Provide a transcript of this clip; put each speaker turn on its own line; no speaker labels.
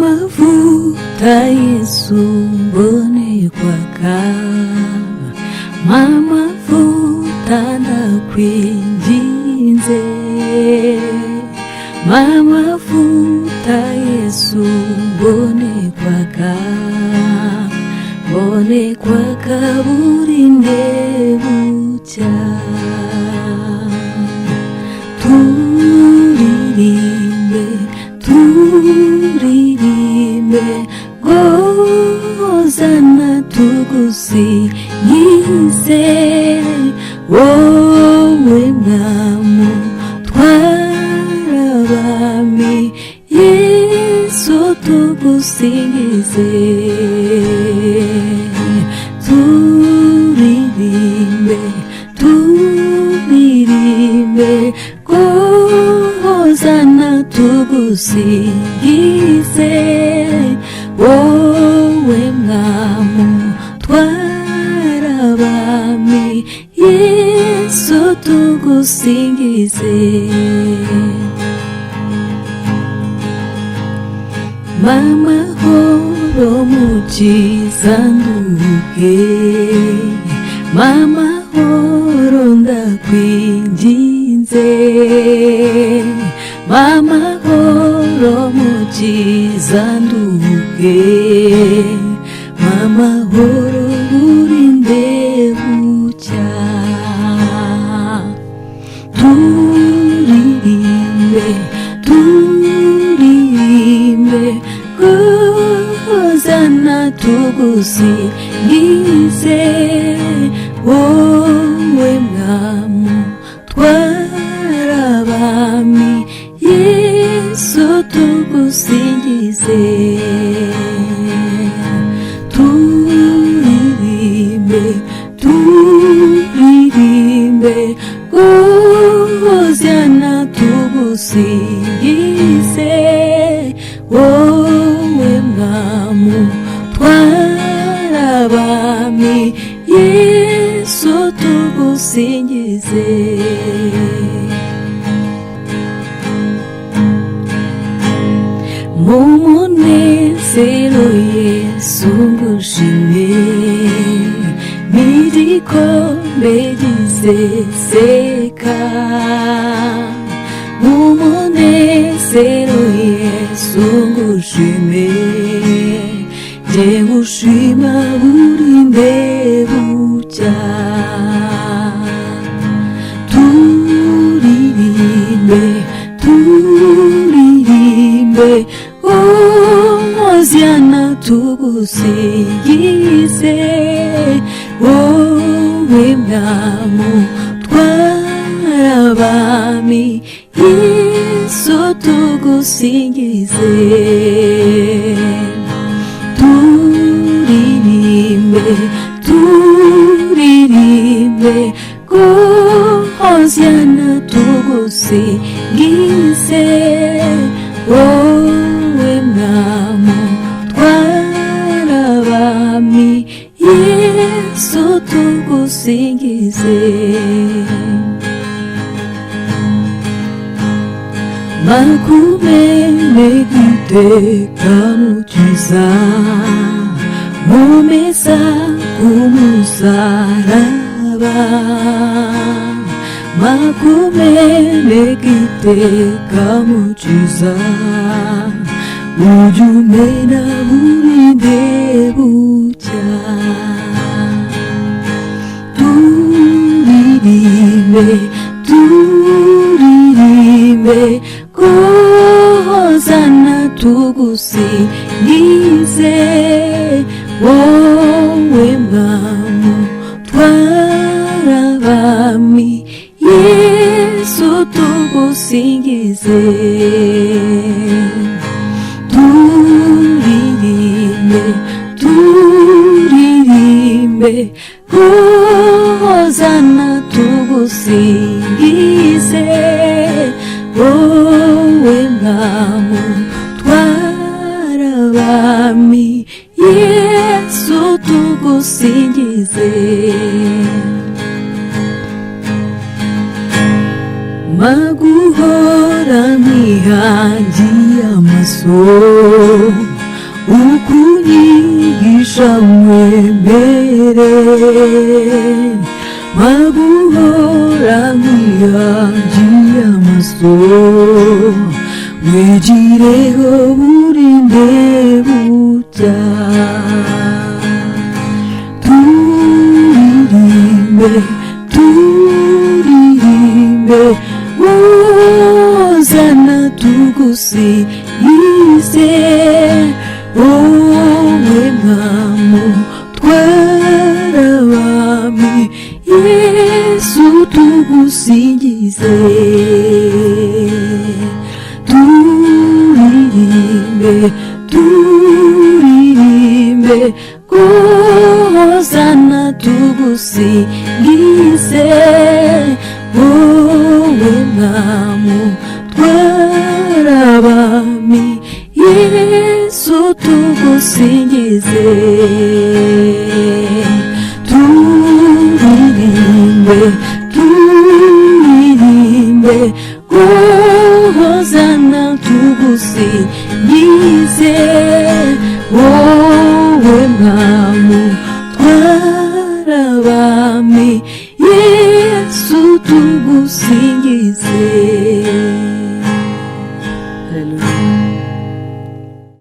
Mamavuta Yesu mbone kwaka, mamavuta ndakwinginze, mamavuta Yesu mbone kwaka burinde bucya. Turirimbe Hozana tugusingize, wowe mwami utwara abami, Yesu tugusingize. Turirimbe Hozana tugusingize, wowe mwami utwara abami, Yesu tugusingize. Mama horo mukiza nduhe, mama horo ndakwinginze, mama horo mukiza nduhe, mama horo burinde bucya. Turirimbe Hozana tugusingize, wowe mwami utwara abami, Yesu tugusingize. Turirimbe Hozana tugusingize, wowe mwami utwara abami, Yesu tugusingize. Mu munezero Yesu ngushime, n'igikombe giseseka. Mu munezero Yesu ngushime, nje ngushima burinde bucya. Turirimbe Hozana tugusingize, wowe mwami utwara abami, Yesu tugusingize. Turirimbe Hozana tugusingize, wowe mwami utwara abami, Yesu tugusingize. Makumene giteka mukiza, mumeza kumusaraba. Makumene giteka mukiza, ujumena burinde bucya. Turirimbe Hozana tugusingize, wowe mwami utwara abami, Yesu tugusingize. Turirimbe Hozana tugusingize, wowe mwami utwara abami, Yesu tugusingize. maguhora mwihangiye amaso ukunyigisha mwemere maguhora nkwiyagiye amaso mwegireho burinde bucya turirimbe wozana tugusingize wowe mwami utwara abami Yesu tugusingize turirimbe hozana tugusingize wowe mwami utwara abami Yesu tugusingize turirimbe hozana tugusingize wowe mwami utwara abami